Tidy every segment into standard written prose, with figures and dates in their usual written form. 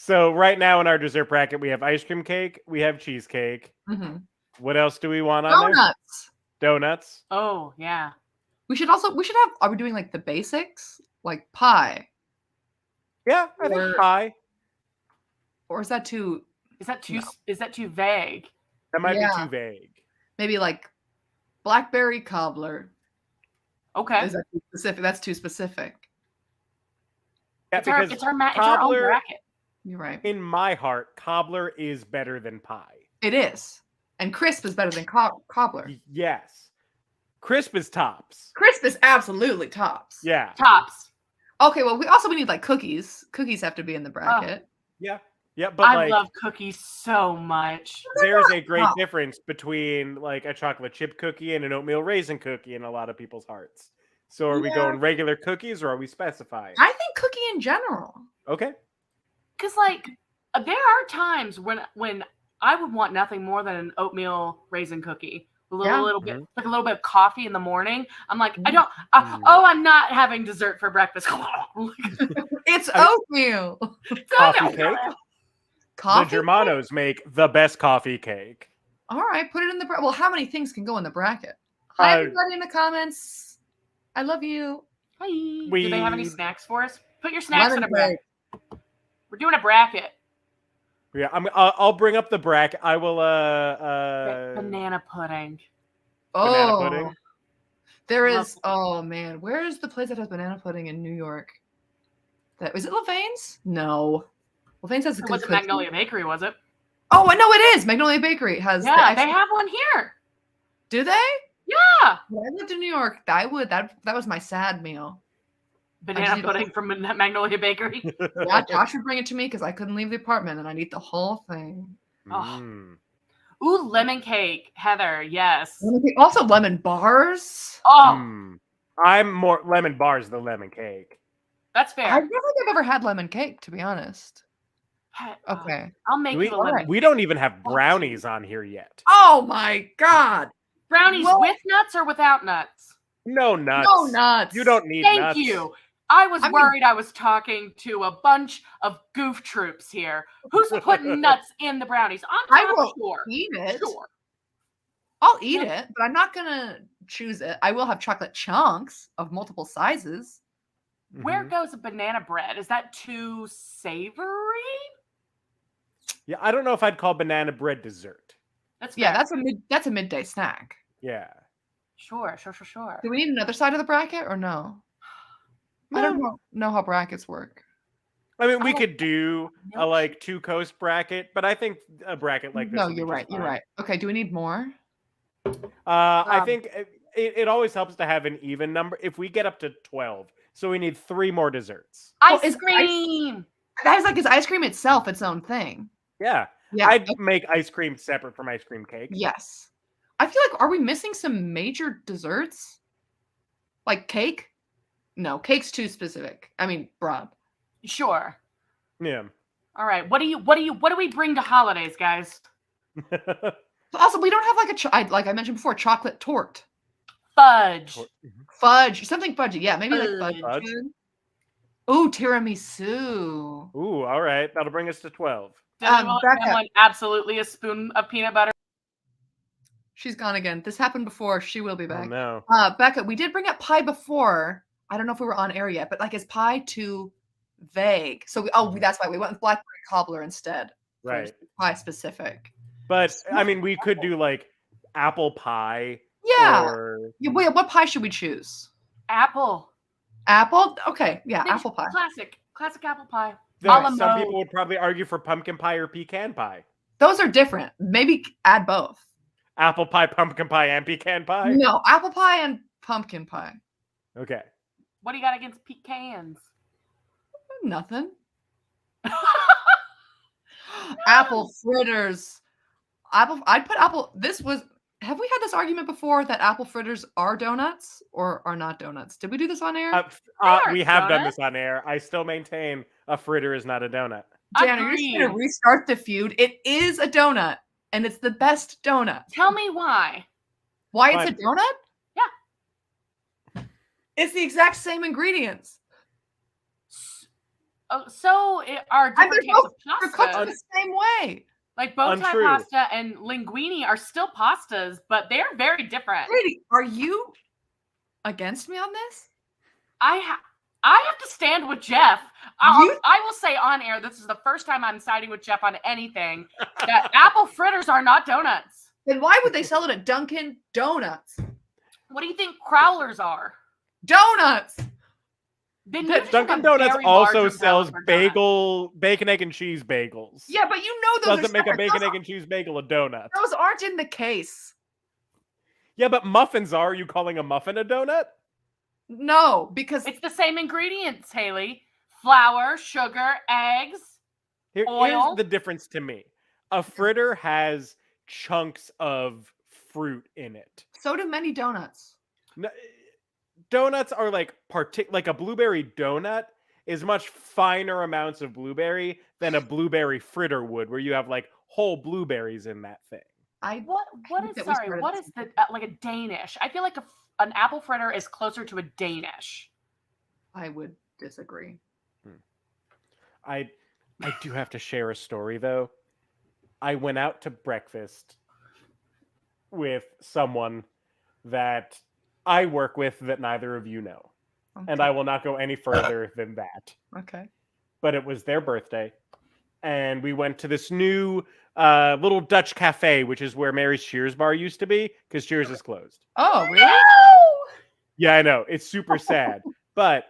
So right now in our dessert bracket, we have ice cream cake, we have cheesecake. Mm-hmm. What else do we want on there? Donuts. Donuts. Oh, yeah. We should have, are we doing like the basics? Like pie? Yeah, I think Or- pie. Or is that too, Is that too No. is that too vague? That might Yeah. be too vague. maybe like blackberry cobbler? Okay. Is that too specific? That's too specific. Yeah, It's our, because it's our own cobbler, bracket. You're right. in my heart, cobbler is better than pie. It is. And crisp is better than cobbler. Yes. Crisp is tops. Crisp is absolutely tops. Yeah. Tops. Okay, well, we need like cookies. Cookies have to be in the bracket. Yeah. Yeah, but I love cookies so much. there's a great difference between like a chocolate chip cookie and an oatmeal raisin cookie in a lot of people's hearts. So are we going regular cookies or are we specifying? I think cookie in general. Okay. Because like there are times when I would want nothing more than an oatmeal raisin cookie. A little bit, like a little bit of coffee in the morning. I'm like, I'm not having dessert for breakfast. It's oatmeal. Coffee cake. Coffee The Germanos make the best coffee cake. All right, put it in the bracket. Well, how many things can go in the bracket? Hi, everybody in the comments. I love you. Hi. Do they have any snacks for us? Put your snacks Lemon in a bracket. We're doing a bracket. Yeah, I'll bring up the bracket. I will banana pudding. Banana pudding. There is oh man, where is the place that has banana pudding in New York? That is it Levaine's? No. Levaine's has a good wasn't Magnolia Bakery, was it? Oh, I know it is. Magnolia Bakery has they have one here. Do they? Yeah. When I lived in New York, that was my sad meal. Banana pudding from Magnolia Bakery. Yeah, Josh would bring it to me because I couldn't leave the apartment and I'd eat the whole thing. Oh. Ooh, lemon cake, Heather. Yes. Also, lemon bars. Oh, I'm more lemon bars than lemon cake. That's fair. I don't think I've ever had lemon cake, to be honest. Okay, I'll make you a lemon. We don't even have brownies on here yet. Oh my god! Brownies with nuts or without nuts? No nuts. No nuts. You don't need nuts. Thank you. I was worried I was talking to a bunch of goof troops here. Who's putting nuts in the brownies? I will sure. eat it. Sure. I'll eat it, but I'm not gonna choose it. I will have chocolate chunks of multiple sizes. Where goes a banana bread? Is that too savory? Yeah, I don't know if I'd call banana bread dessert. That's fair. That's a midday snack. Yeah. Sure. Do we need another side of the bracket or no? I don't know how brackets work. I mean, we could do a like 2-coast bracket, but I think a bracket like this. No, you're right. You're right. Okay, do we need more? I think it always helps to have an even number. If we get up to 12, so we need 3 more desserts. Ice cream. Is ice cream itself its own thing? Yeah. I'd make ice cream separate from ice cream cake. Yes. I feel like, are we missing some major desserts? Like cake? No, cake's too specific. I mean, broad. Sure. Yeah. All right. What do we bring to holidays, guys? Also, we don't have like I mentioned before, chocolate torte. Fudge. Something fudgy. Yeah, maybe like fudge. Ooh, tiramisu. Ooh, all right. That'll bring us to 12. Becca, absolutely a spoon of peanut butter. She's gone again. This happened before. She will be back. Oh, no. Becca, we did bring up pie before. I don't know if we were on air yet, but like, is pie too vague? So that's why we went with blackberry cobbler instead. Right. Pie specific. But I mean, we could do like apple pie. Yeah. Wait, what pie should we choose? Apple. Apple? Okay. Yeah, apple pie. Classic apple pie. Some people would probably argue for pumpkin pie or pecan pie. Those are different. Maybe add both. Apple pie, pumpkin pie, and pecan pie? No, apple pie and pumpkin pie. Okay. What do you got against pecans? Nothing. Apple fritters. I'd put apple. Have we had this argument before that apple fritters are donuts or are not donuts? Did we do this on air? We have done this on air. I still maintain a fritter is not a donut. Jan, are you going to restart the feud? It is a donut, and it's the best donut. Tell me why. Why it's a donut? Yeah. It's the exact same ingredients. are different types of They're cooked pasta. the same way. Like bow tie Untrue. pasta and linguine are still pastas, but they're very different. Brady, are you against me on this? I have to stand with Jeff. I will say on air, this is the first time I'm siding with Jeff on anything, that apple fritters are not donuts. Then why would they sell it at Dunkin' Donuts? What do you think crowlers are? Donuts! Then Dunkin' Donuts also sells bacon, egg, and cheese bagels. Yeah, but you know those doesn't make a bacon, egg, and cheese bagel a donut. Those aren't in the case. Yeah, but muffins are. Are you calling a muffin a donut? No, because it's the same ingredients, Haley. Flour, sugar, eggs, oil. Here's the difference to me. A fritter has chunks of fruit in it. So do many donuts. Donuts are like a blueberry donut is much finer amounts of blueberry than a blueberry fritter would, where you have like whole blueberries in that thing. What is the like a Danish? I feel like an apple fritter is closer to a Danish. I would disagree. I do have to share a story though. I went out to breakfast with someone that I work with that neither of you know. Okay. And I will not go any further than that. Okay. But it was their birthday. And we went to this new little Dutch cafe, which is where Mary's Cheers bar used to be, because Cheers is closed. Oh, really? Yeah, I know. It's super sad. But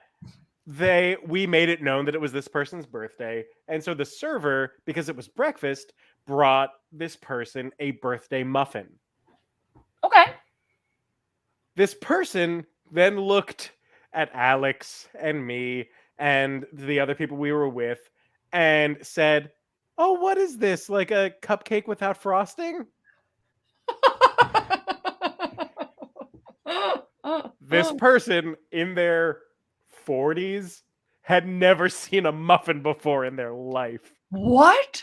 we made it known that it was this person's birthday. And so the server, because it was breakfast, brought this person a birthday muffin. Okay. This person then looked at Alex and me and the other people we were with and said, "Oh, what is this? Like a cupcake without frosting?" This person in their 40s had never seen a muffin before in their life. What?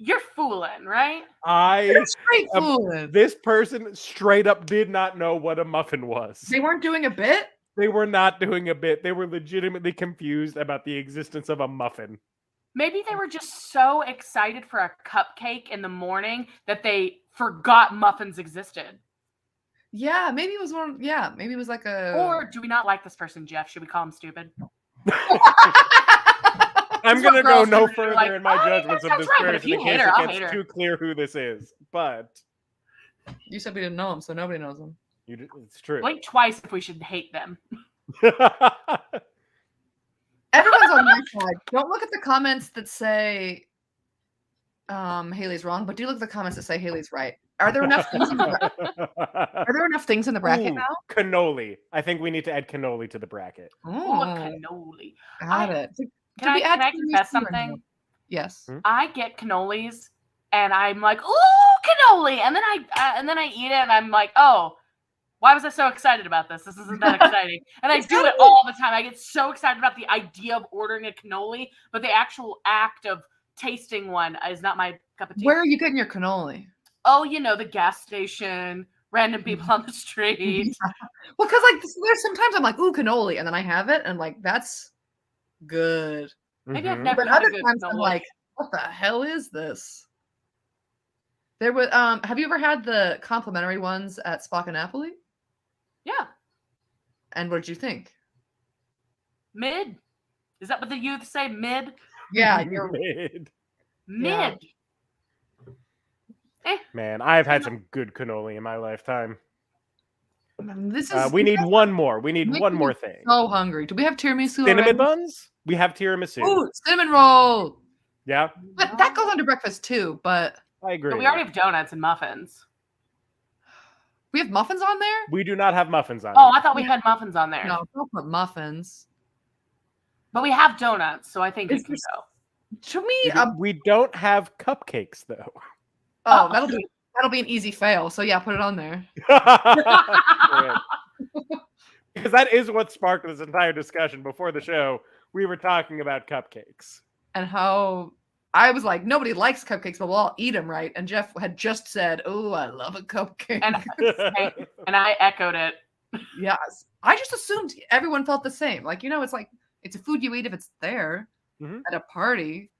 You're fooling, right? Straight fooling. This person straight up did not know what a muffin was. They weren't doing a bit? They were not doing a bit. They were legitimately confused about the existence of a muffin. Maybe they were just so excited for a cupcake in the morning that they forgot muffins existed. Yeah, maybe it was one. Yeah, maybe it was like a. Or do we not like this person, Jeff? Should we call him stupid? I'm going to go no further in my judgments of this person in case it gets too clear who this is. But you said we didn't know him, so nobody knows him. It's true. Blink twice if we should hate them. Everyone's on my side. Don't look at the comments that say Haley's wrong, but do look at the comments that say Haley's right. Are there enough things in the bracket now? Cannoli. I think we need to add cannoli to the bracket. Ooh, cannoli. Got it. Can I confess something? Yes. I get cannolis and I'm like, ooh, cannoli. And then I eat it and I'm like, oh, why was I so excited about this? This isn't that exciting. And I do it all the time. I get so excited about the idea of ordering a cannoli, but the actual act of tasting one is not my cup of tea. Where are you getting your cannoli? Oh, the gas station, random people on the street. Yeah. Well, because there's sometimes I'm like, ooh, cannoli, and then I have it, and that's good. Maybe I've never but had other a good times cannoli. I'm like, what the hell is this? There was have you ever had the complimentary ones at Spock and Napoli? Yeah. And what did you think? Mid. Is that what the youth say? Mid? Yeah, you're mid. Mid. Yeah. Man, I've had some good cannoli in my lifetime. This is. We need one more. We need one more thing. So hungry. Do we have tiramisu? Cinnamon buns? We have tiramisu. Ooh, cinnamon roll. Yeah. But that goes under breakfast too. But I agree. But we already have donuts and muffins. We have muffins on there? We do not have muffins on there. there. I thought we had muffins on there. No, don't put muffins. But we have donuts, so I think it can go. To me, we don't have cupcakes though. Oh, that'll be an easy fail. So yeah, put it on there. Because that is what sparked this entire discussion before the show. We were talking about cupcakes. And how I was like, nobody likes cupcakes, but we'll all eat them, right? And Jeff had just said, oh, I love a cupcake. And I echoed it. Yes. I just assumed everyone felt the same. Like, it's like It's a food you eat if it's there at a party.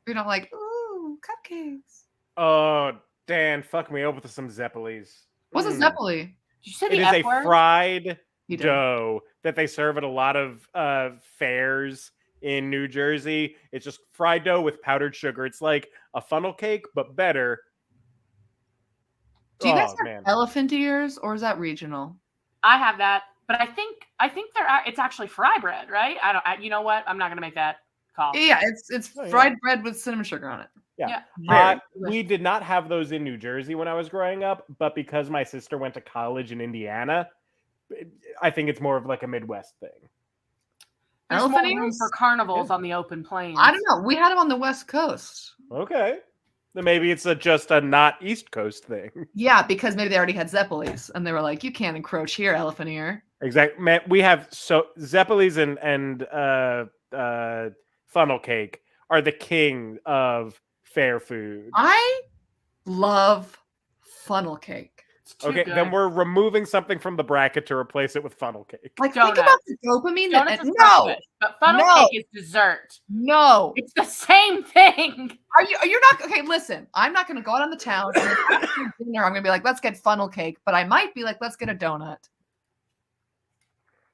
You're not like, ooh, cupcakes. Oh, Dan, fuck me over with some Zeppelis. What's a Zeppeli? Did you say It the is F a word? fried He did. dough that they serve at a lot of fairs in New Jersey. It's just fried dough with powdered sugar. It's like a funnel cake, but better. Do you guys Oh, have man. elephant ears, or is that regional? I have that, but I think it's actually fry bread, right? You know what? I'm not gonna make that call. Yeah, it's fried bread with cinnamon sugar on it. Yeah. We did not have those in New Jersey when I was growing up, but because my sister went to college in Indiana, I think it's more of like a Midwest thing. There's more Elephant room ears? for carnivals on the open plains. I don't know. We had them on the West Coast. Okay. Then maybe it's just a not East Coast thing. Yeah, because maybe they already had Zeppelis, and they were like, "You can't encroach here, elephant ear." Exactly. Man, we have Zeppelis and funnel cake are the king of fair food. I love funnel cake. Okay, then we're removing something from the bracket to replace it with funnel cake. Like, Donuts. think about the dopamine. No, but funnel cake is dessert. No, it's the same thing. You're not okay? Listen, I'm not going to go out on the town. And after dinner, I'm going to be like, let's get funnel cake, but I might be like, let's get a donut.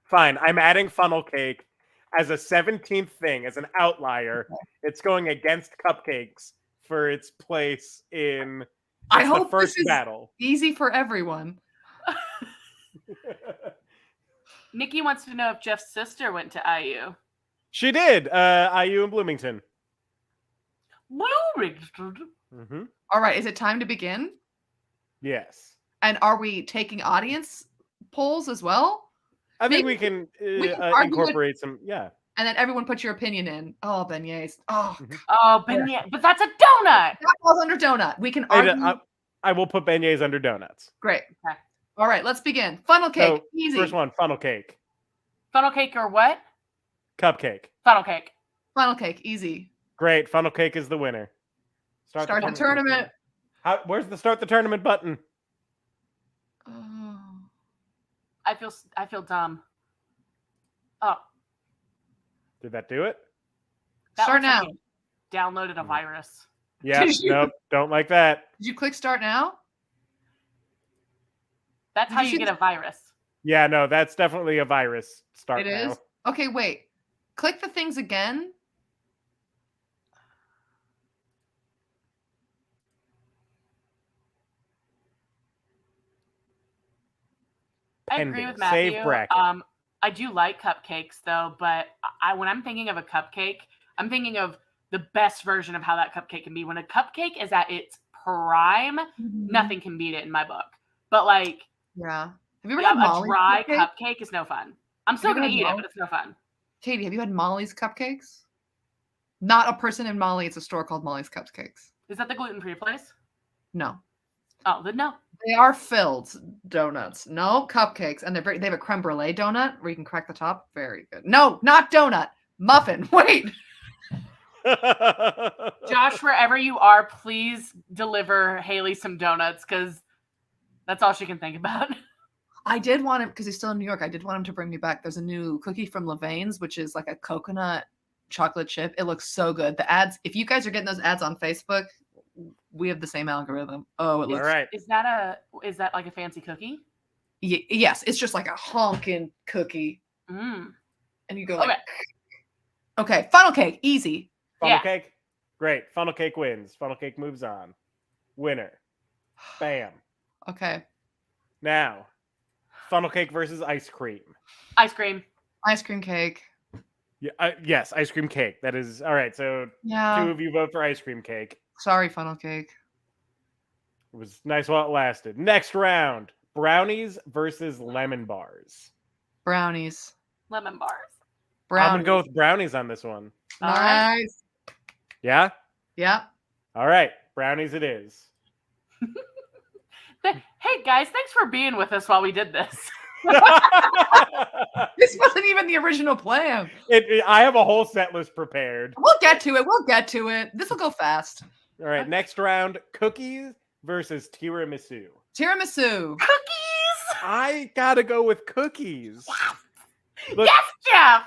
Fine, I'm adding funnel cake as a 17th thing, as an outlier. Okay. It's going against cupcakes for its place in. I hope the first this is battle. Easy for everyone. Nikki wants to know if Jeff's sister went to IU. She did. IU in Bloomington. Bloomington. All right. Is it time to begin? Yes. And are we taking audience polls as well? I think we can incorporate some. Yeah. And then everyone put your opinion in. Oh, beignets. Oh, beignets. But that's a donut. That falls under donut. We can argue. I will put beignets under donuts. Great. Okay. All right, let's begin. Funnel cake. So, easy. First one, funnel cake. Funnel cake or what? Cupcake. Funnel cake. Funnel cake. Easy. Great. Funnel cake is the winner. Start the tournament. Where's the start the tournament button? Oh. I feel dumb. Oh. Did that do it? Start now. Like downloaded a virus. Yeah, nope, don't like that. Did you click start now? That's how you get a virus. Yeah, no, that's definitely a virus. Start now. It is? Okay, wait. Click the things again. I agree with Matthew. Save bracket. I do like cupcakes though, but when I'm thinking of a cupcake, I'm thinking of the best version of how that cupcake can be. When a cupcake is at its prime, nothing can beat it in my book. But like, yeah, have you ever had a dry cupcake is no fun. I'm still gonna eat it, but it's no fun. Katie, have you had Molly's Cupcakes? Not a person in Molly. It's a store called Molly's Cupcakes. Is that the gluten-free place? No. Oh, then no. They are filled donuts. No, cupcakes, and they have a creme brulee donut where you can crack the top. Very good. No, not donut. Muffin. Wait. Josh, wherever you are, please deliver Haley some donuts because that's all she can think about. I did want him, because he's still in New York, I did want him to bring me back. There's a new cookie from Levain's, which is like a coconut chocolate chip. It looks so good. The ads, if you guys are getting those ads on Facebook, we have the same algorithm. Oh, it looks. All right. Is that like a fancy cookie? Yes, it's just like a honking cookie. And you go like, okay, funnel cake, easy. Funnel cake? Great. Funnel cake wins. Funnel cake moves on. Winner. Bam. Okay. Now, funnel cake versus ice cream. Ice cream. Ice cream cake. Yeah. Yes, ice cream cake. That is all right. So 2 of you vote for ice cream cake. Sorry, funnel cake. It was nice while it lasted. Next round: brownies versus lemon bars. Brownies. Lemon bars. Brownies. I'm gonna go with brownies on this one. Nice. Yeah. Yeah. All right, brownies it is. Hey guys, thanks for being with us while we did this. This wasn't even the original plan. I have a whole set list prepared. We'll get to it. This will go fast. All right, next round: cookies versus tiramisu. Tiramisu. Cookies. I gotta go with cookies. Look, yes, Jeff.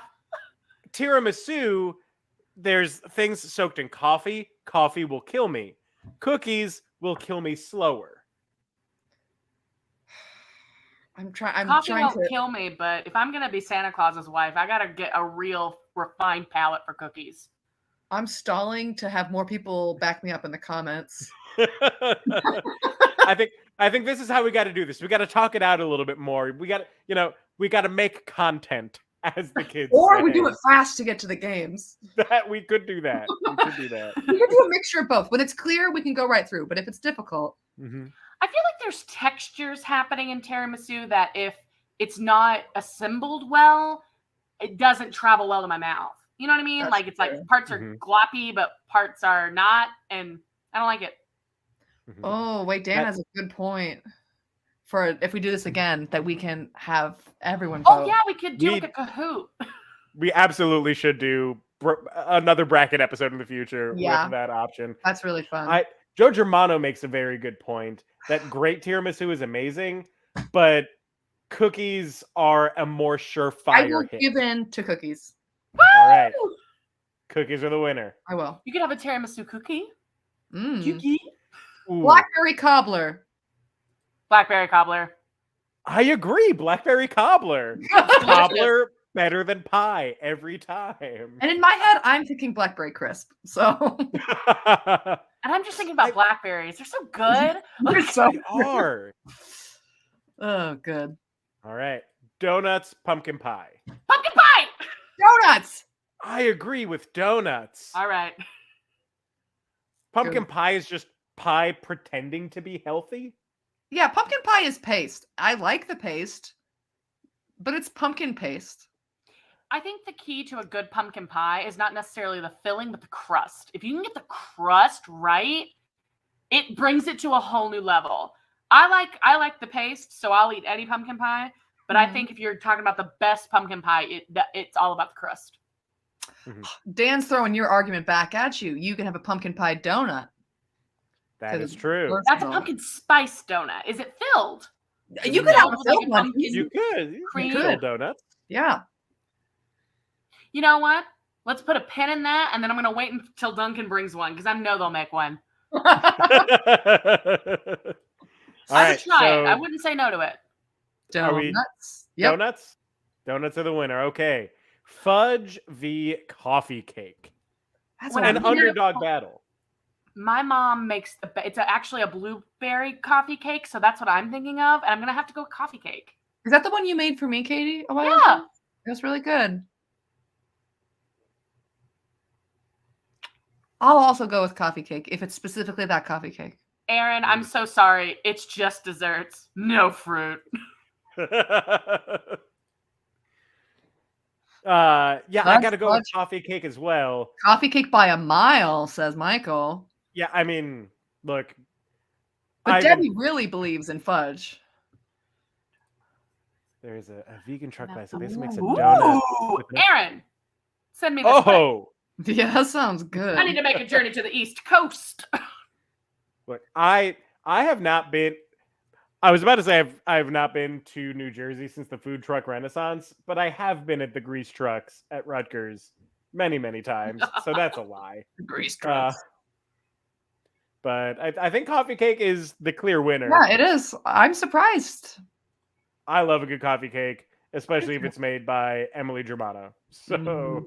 tiramisu, there's things soaked in coffee. Coffee will kill me. Cookies will kill me slower. Coffee won't kill me, but if I'm gonna be Santa Claus's wife, I gotta get a real refined palate for cookies. I'm stalling to have more people back me up in the comments. I think this is how we got to do this. We got to talk it out a little bit more. We got to make content, as the kids or say. We do it fast to get to the games. That we could do that. We could do that. We could do a mixture of both. When it's clear, we can go right through. But if it's difficult, I feel like there's textures happening in tiramisu that if it's not assembled well, it doesn't travel well to my mouth. You know what I mean? That's like it's true. like parts are gloppy, but parts are not, and I don't like it. Oh, wait, Dan has a good point. For if we do this again, that we can have everyone vote. Oh yeah, we could do like a Kahoot. We absolutely should do another bracket episode in the future with that option. That's really fun. Joe Germano makes a very good point that great tiramisu is amazing, but cookies are a more surefire I will hit. give in to cookies. All right. Cookies are the winner. I will. You could have a tiramisu cookie. Cookie. Ooh. Blackberry cobbler. Blackberry cobbler. I agree. Blackberry cobbler. Cobbler better than pie every time. And in my head, I'm thinking blackberry crisp. So. And I'm just thinking about blackberries. They're so good. They're so They are. Oh, good. All right. Donuts, pumpkin pie. Pumpkin pie. Donuts. I agree with donuts. All right. Pumpkin pie is just pie pretending to be healthy. Yeah, pumpkin pie is paste. I like the paste, but it's pumpkin paste. I think the key to a good pumpkin pie is not necessarily the filling, but the crust. If you can get the crust right, it brings it to a whole new level. I like the paste, so I'll eat any pumpkin pie. But I think if you're talking about the best pumpkin pie, it's all about the crust. Dan's throwing your argument back at you. You can have a pumpkin pie donut. That is true. That's a pumpkin spice donut. Is it filled? You could have a filled one. You could. You could donuts. Yeah. You know what? Let's put a pin in that, and then I'm going to wait until Duncan brings one, because I know they'll make one. I would try it. I wouldn't say no to it. Donuts. Donuts? Donuts are the winner. Okay. Fudge v. coffee cake. That's an underdog battle. My mom makes it's actually a blueberry coffee cake, so that's what I'm thinking of, and I'm going to have to go with coffee cake. Is that the one you made for me, Katie? Yeah. It was really good. I'll also go with coffee cake if it's specifically that coffee cake. Aaron, I'm so sorry. It's just desserts. No fruit. I gotta go with coffee cake as well. Coffee cake by a mile, says Michael. Yeah, I mean, look. But Debbie really believes in fudge. There is a vegan truck by, so this makes a donut. Aaron, send me this. Oh, yeah, that sounds good. I need to make a journey to the East Coast. Look, I have not been. I was about to say I've not been to New Jersey since the food truck renaissance, but I have been at the grease trucks at Rutgers many, many times. So that's a lie. Grease trucks. But I think coffee cake is the clear winner. Yeah, it is. I'm surprised. I love a good coffee cake, especially if it's made by Emily Germano. So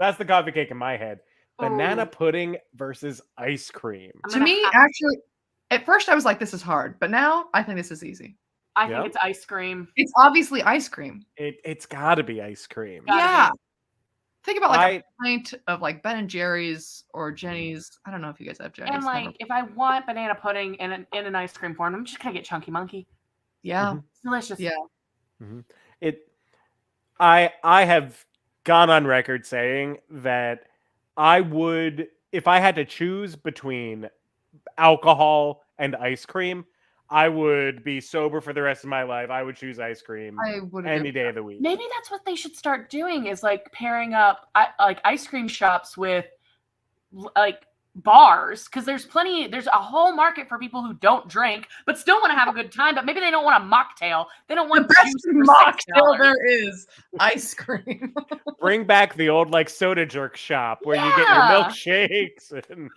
that's the coffee cake in my head. Banana pudding versus ice cream. To me, actually, at first I was like, this is hard. But now I think this is easy. I think it's ice cream. It's obviously ice cream. It's got to be ice cream. Yeah. Think about like a pint of like Ben & Jerry's or Jenny's. I don't know if you guys have Jenny's. And like, if I want banana pudding in an ice cream form, I'm just going to get Chunky Monkey. Yeah. It's delicious. Yeah. I have gone on record saying that I would, if I had to choose between alcohol and ice cream, I would be sober for the rest of my life. I would choose ice cream any day of the week. Maybe that's what they should start doing is like pairing up like ice cream shops with like bars, because there's a whole market for people who don't drink but still want to have a good time, but maybe they don't want a mocktail. They don't want the best juice for mocktail $6. there is ice cream. Bring back the old like soda jerk shop where you get your milkshakes and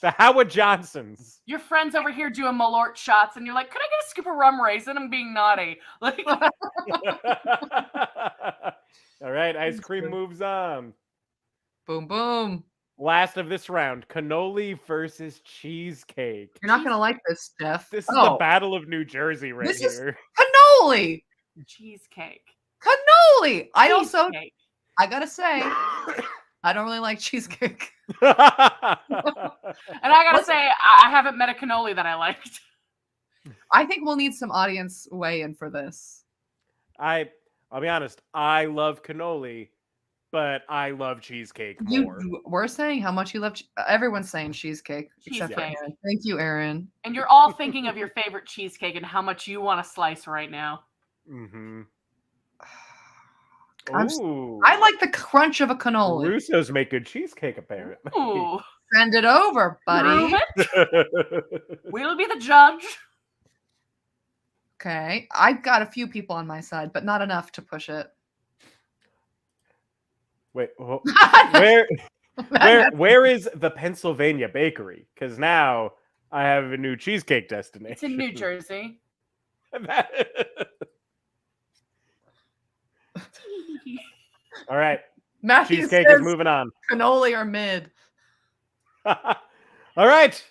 the Howard Johnsons. Your friends over here doing Malort shots, and you're like, "Could I get a scoop of rum raisin? I'm being naughty." Like, all right, ice cream moves on. Boom, boom. Last of this round, cannoli versus cheesecake. You're not gonna like this, Steph. This is the Battle of New Jersey right here. Cannoli. Cheesecake. Cannoli. I gotta say, I don't really like cheesecake. And I gotta say, I haven't met a cannoli that I liked. I think we'll need some audience weigh-in for this. I'll be honest, I love cannoli, but I love cheesecake more. We're saying how much you love. Everyone's saying cheesecake, except for Aaron. Thank you, Aaron. And you're all thinking of your favorite cheesecake and how much you want to slice right now. Mm-hmm. I like the crunch of a cannoli. Russo's make good cheesecake, apparently. Ooh. Send it over, buddy. We'll be the judge. Okay, I've got a few people on my side, but not enough to push it. Wait, where is the Pennsylvania bakery? Because now I have a new cheesecake destination. It's in New Jersey. All right. Matthew Cheesecake is moving on. Cannoli or mid. All right.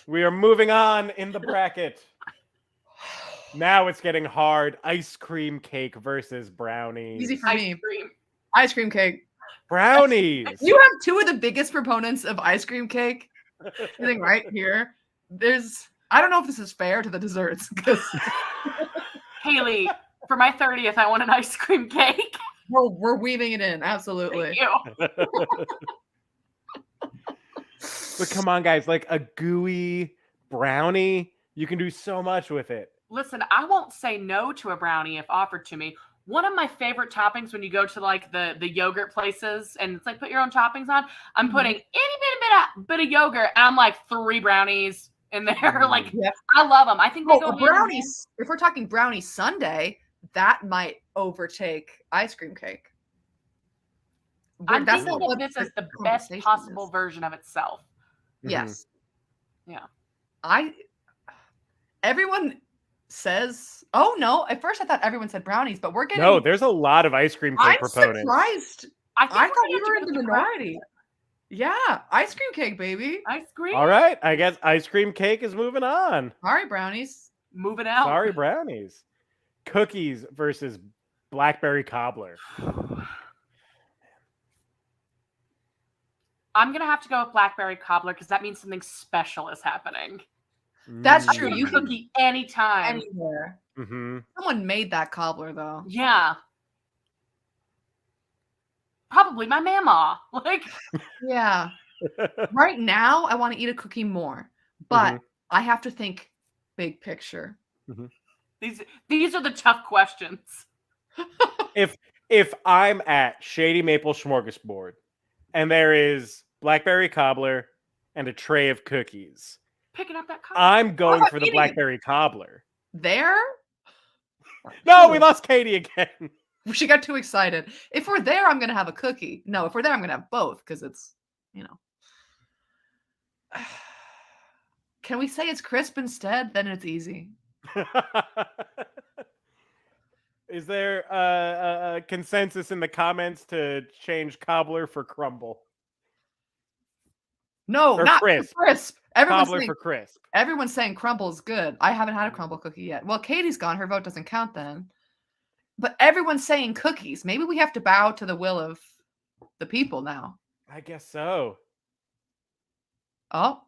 We are moving on in the bracket. Now it's getting hard. Ice cream cake versus brownies. Easy for me. Ice cream cake. Brownies. You have two of the biggest proponents of ice cream cake. Sitting right here. I don't know if this is fair to the desserts. Haley, for my 30th, I want an ice cream cake. We're weaving it in. Absolutely. Thank you. But come on, guys. Like a gooey brownie, you can do so much with it. Listen, I won't say no to a brownie if offered to me. One of my favorite toppings when you go to like the yogurt places and it's like put your own toppings on, I'm putting any bit of yogurt and I'm like 3 brownies in there. Like, I love them. I think they go brownies. If we're talking brownie sundae, that might overtake ice cream cake. I'm thinking that this is the best possible version of itself. Yes. Yeah. Everyone says, oh no, at first I thought everyone said brownies, but we're getting there's a lot of ice cream cake proponents. Surprised. I thought we were in the minority. Yeah, ice cream cake, baby. Ice cream. All right, I guess ice cream cake is moving on. Sorry, brownies. Moving out. Sorry, brownies. Cookies versus blackberry cobbler. I'm gonna have to go with blackberry cobbler because that means something special is happening. That's true. You can cookie anytime, anywhere. Mm-hmm. Someone made that cobbler though. Yeah. Probably my mama. Like, yeah. Right now, I want to eat a cookie more, but I have to think big picture. These are the tough questions. If I'm at Shady Maple Smorgasbord and there is blackberry cobbler and a tray of cookies, picking up that cobbler. I'm going for the blackberry cobbler. There? No, we lost Katie again. She got too excited. If we're there, I'm going to have a cookie. No, if we're there, I'm going to have both because it's, Can we say it's crisp instead? Then it's easy. Is there a consensus in the comments to change cobbler for crumble? No, not crisp. Cobbler for crisp. Everyone's saying crumble is good. I haven't had a crumble cookie yet. Well, Katie's gone. Her vote doesn't count then. But everyone's saying cookies. Maybe we have to bow to the will of the people now. I guess so. Oh,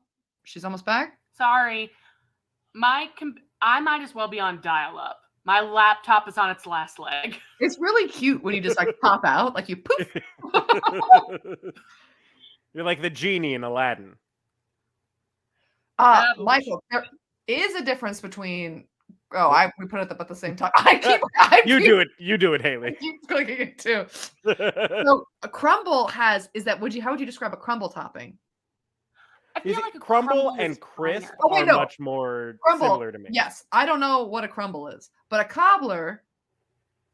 she's almost back? Sorry. I might as well be on dial-up. My laptop is on its last leg. It's really cute when you just like pop out, like you poof. You're like the genie in Aladdin. Michael, there is a difference between. We put it up at the same time. You do it, Haley. I keep clicking it too. So a crumble how would you describe a crumble topping? I feel like a crumble is and crisp finer. Okay, are no. much more Crumble, similar to me. yes. I don't know what a crumble is, but a cobbler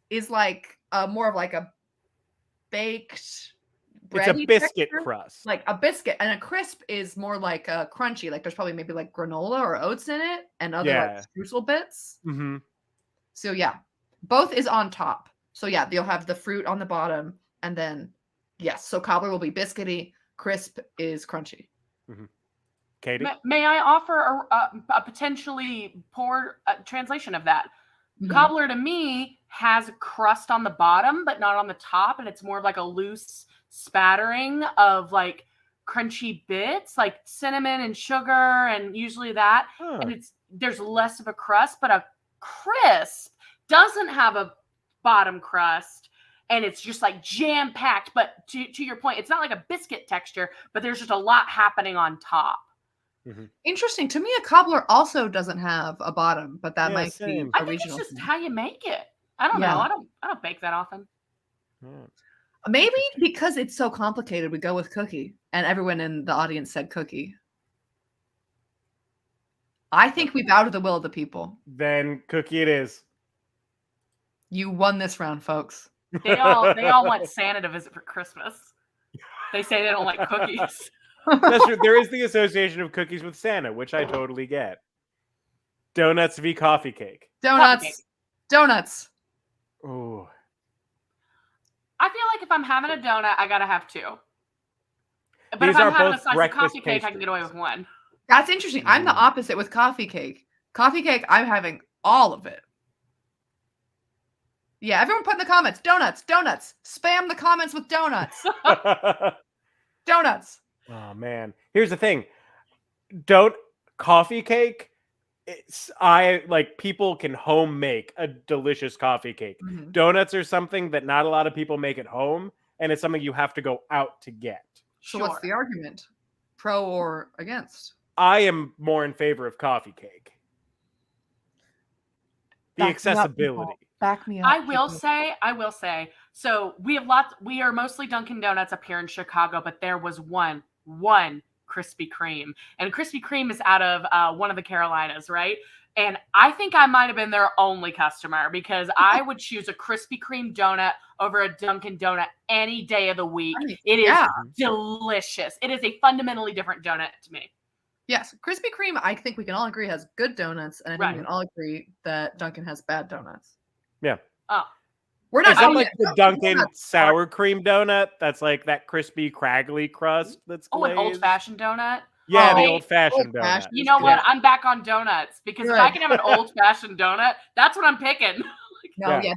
is like more of like a baked It's a bready biscuit texture, crust. like a biscuit, and a crisp is more like a crunchy. Like there's probably maybe like granola or oats in it, and other like streusel bits. Mm-hmm. So yeah, both is on top. So yeah, you'll have the fruit on the bottom, and then yes, so cobbler will be biscuity, crisp is crunchy. Mm-hmm. Katie, may I offer a potentially poor translation of that? Mhm. Cobbler to me has crust on the bottom, but not on the top, and it's more of like a loose spattering of like crunchy bits, like cinnamon and sugar, and usually that. And there's less of a crust, but a crisp doesn't have a bottom crust, and it's just like jam packed. But to your point, it's not like a biscuit texture, but there's just a lot happening on top. Mm-hmm. Interesting. To me, a cobbler also doesn't have a bottom, but that might same. be I think it's just how you make it. I don't know. I don't bake that often. Yeah. Maybe because it's so complicated, we go with cookie, and everyone in the audience said cookie. I think we bow to the will of the people. Then cookie it is. You won this round, folks. They all want Santa to visit for Christmas. They say they don't like cookies. That's true. There is the association of cookies with Santa, which I totally get. Donuts v. coffee cake. Donuts. Coffee cake. Donuts. Ooh. I feel like if I'm having a donut, I gotta have two. But These if I'm are having both a slice of breakfast coffee cake, I can pastries. get away with one. That's interesting. I'm the opposite with coffee cake. Coffee cake, I'm having all of it. Yeah, everyone put in the comments, donuts, donuts. Spam the comments with donuts. Donuts. Oh man. Here's the thing. Coffee cake, people can home make a delicious coffee cake. Mhm. Donuts are something that not a lot of people make at home, and it's something you have to go out to get. So what's the argument? Pro or against? I am more in favor of coffee cake. The accessibility. Back me up. I will say, so we are mostly Dunkin' Donuts up here in Chicago, but there was one Krispy Kreme. And Krispy Kreme is out of one of the Carolinas, right? And I think I might have been their only customer because I would choose a Krispy Kreme donut over a Dunkin' Donut any day of the week. It is delicious. It is a fundamentally different donut to me. Yes, Krispy Kreme, I think we can all agree, has good donuts, and I think we can all agree that Dunkin' has bad donuts. Yeah. Oh. We're not Is that like the Dunkin' sour cream donut? That's like that crispy, craggly crust that's glazed? An old-fashioned donut? Yeah, the old-fashioned donut. You know what? I'm back on donuts because if I can have an old-fashioned donut, that's what I'm picking.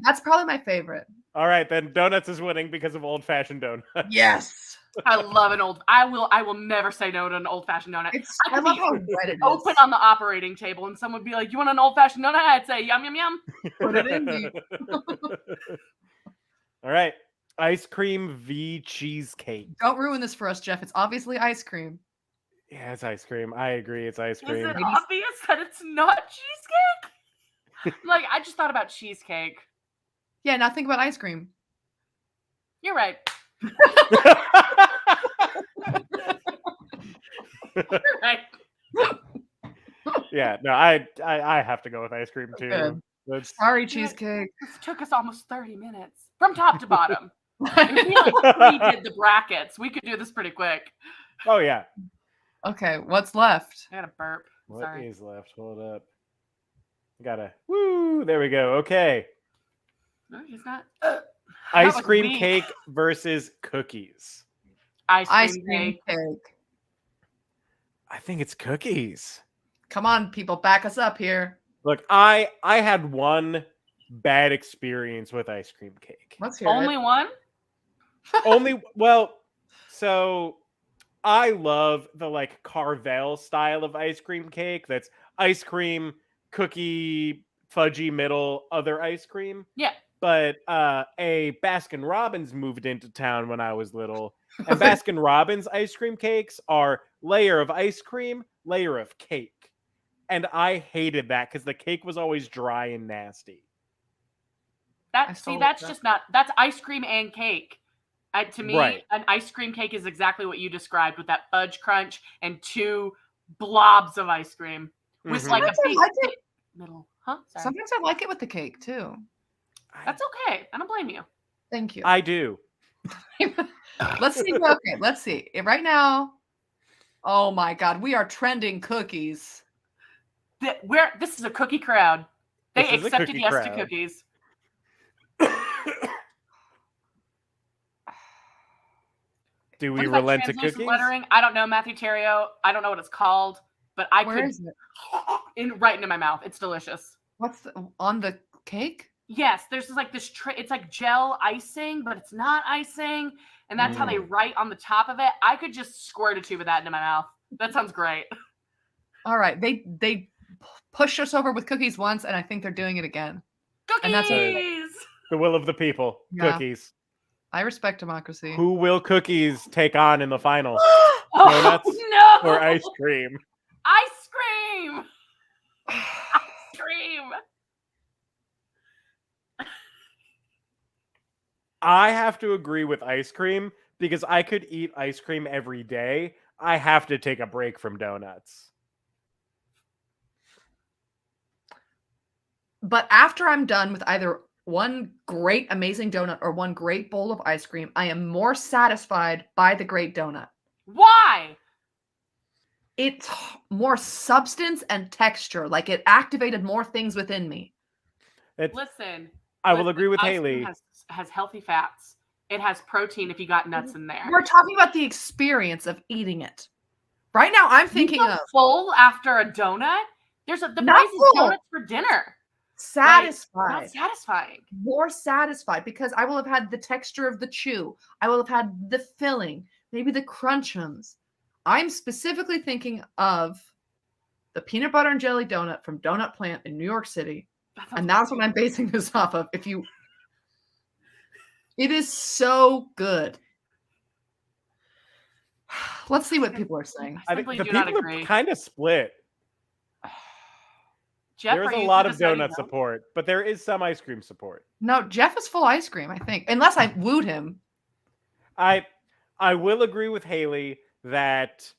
That's probably my favorite. All right, then donuts is winning because of old-fashioned donuts. Yes. I love an old. I will never say no to an old-fashioned donut. I love how red it is. Open on the operating table, and someone would be like, "You want an old-fashioned donut?" I'd say, "Yum yum yum." Put it in me. All right, ice cream v cheesecake. Don't ruin this for us, Jeff. It's obviously ice cream. Yeah, it's ice cream. I agree. It's ice cream. Is it obvious that it's not cheesecake? Like, I just thought about cheesecake. Yeah, now think about ice cream. You're right. Right. Yeah, no, I have to go with ice cream too. Sorry, cheesecake. This took us almost 30 minutes from top to bottom. We did the brackets. We could do this pretty quick. Oh yeah. Okay, what's left? I got a burp. What is left? Hold up. Woo! There we go. Okay. No, he's not. Ice cream cake versus cookies. Ice cream cake. I think it's cookies. Come on, people, back us up here. Look, I had one bad experience with ice cream cake. Let's hear Only one? So I love the like Carvel style of ice cream cake. That's ice cream, cookie, fudgy middle, other ice cream. Yeah. But a Baskin Robbins moved into town when I was little. And Baskin Robbins ice cream cakes are layer of ice cream, layer of cake. And I hated that because the cake was always dry and nasty. That's ice cream and cake. To me, Right. an ice cream cake is exactly what you described with that fudge crunch and 2 blobs of ice cream with Mhm. like a Sometimes I big like it. middle. Huh? Sorry. Sometimes I like it with the cake too. That's okay. I don't blame you. Thank you. I do. Let's see. Okay, let's see. Right now, oh my God, we are trending cookies. This is a cookie crowd. They This is a accepted cookie yes crowd. to cookies. Do What we is that relent to translucent cookies? lettering? I don't know, Matthew Terrio. I don't know what it's called, but I Where could is it? right into my mouth. It's delicious. What's on the cake? Yes, there's just like this it's like gel icing, but it's not icing, and that's how they write on the top of it. I could just squirt a tube of that into my mouth. That sounds great. All right, they pushed us over with cookies once, and I think they're doing it again. Cookies. And that's The will of the people. Yeah. Cookies. I respect democracy. Who will cookies take on in the final? Oh, Donuts no! or ice cream? Ice cream. Ice cream. I have to agree with ice cream because I could eat ice cream every day. I have to take a break from donuts. But after I'm done with either one great, amazing donut or one great bowl of ice cream, I am more satisfied by the great donut. Why? It's more substance and texture. Like it activated more things within me. Listen. I will agree with ice cream Haley. Has healthy fats. It has protein if you got nuts in there. We're talking about the experience of eating it. Right now, I'm thinking you feel of full after a donut. There's the Not price is full. donuts for dinner. satisfied. Not satisfying. More satisfied because I will have had the texture of the chew. I will have had the filling, maybe the crunchums. I'm specifically thinking of the peanut butter and jelly donut from Donut Plant in New York City. And that's what I'm basing this off of. It is so good. Let's see what people are saying. I I think simply the do not people agree. are kind of split. Jeff, There's are a you lot of deciding donut no? support, but there is some ice cream support. No, Jeff is full ice cream, I think. Unless I wooed him. I will agree with Haley that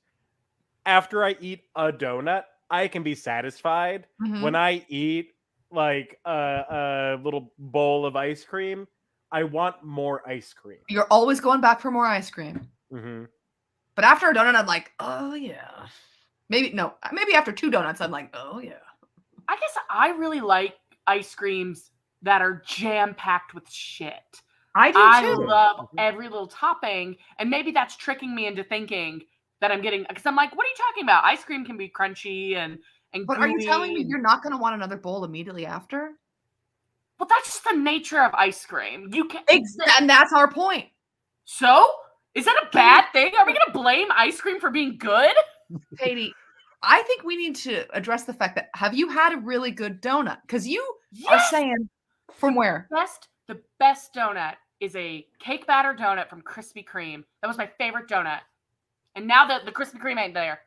after I eat a donut, I can be satisfied. Mhm. When I eat like a little bowl of ice cream, I want more ice cream. You're always going back for more ice cream. Mm-hmm. But after a donut, I'm like, oh yeah. Maybe after 2 donuts, I'm like, oh yeah. I guess I really like ice creams that are jam-packed with shit. I do I too. love every little topping, and maybe that's tricking me into thinking that I'm getting, because I'm like, what are you talking about? Ice cream can be crunchy and But are you gooey telling me and- you're not going to want another bowl immediately after? Well, that's just the nature of ice cream. You can And that's our point. So? Is that a bad thing? Are we going to blame ice cream for being good? Katie, I think we need to address the fact that have you had a really good donut? Because you are saying from where? The best donut is a cake batter donut from Krispy Kreme. That was my favorite donut. And now the Krispy Kreme ain't there.